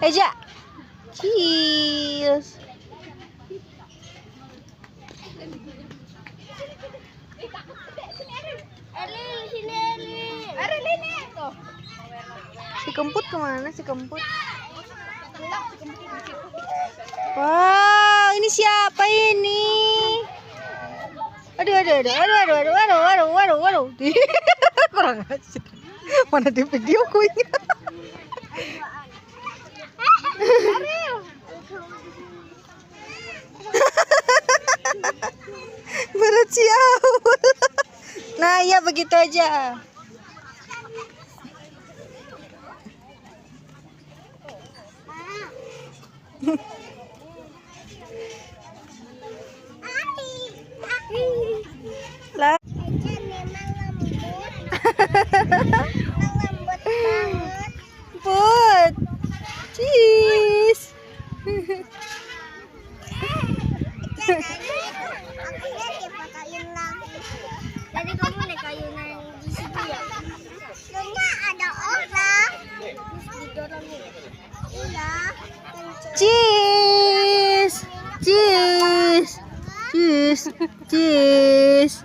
Eja. Cheers. Si Kemput kemana si Kemput? Wow, ini siapa ini? Aduh. Kurang ajar. Mana di video kuenya? Berat siau. Nah, ya begitu aja. Lah. Put. Cheese. Jadi kamu naik kayu yang di situ ya? Soalnya ada orang. Iya. Cheese. Cheese. Cheese. Cheese.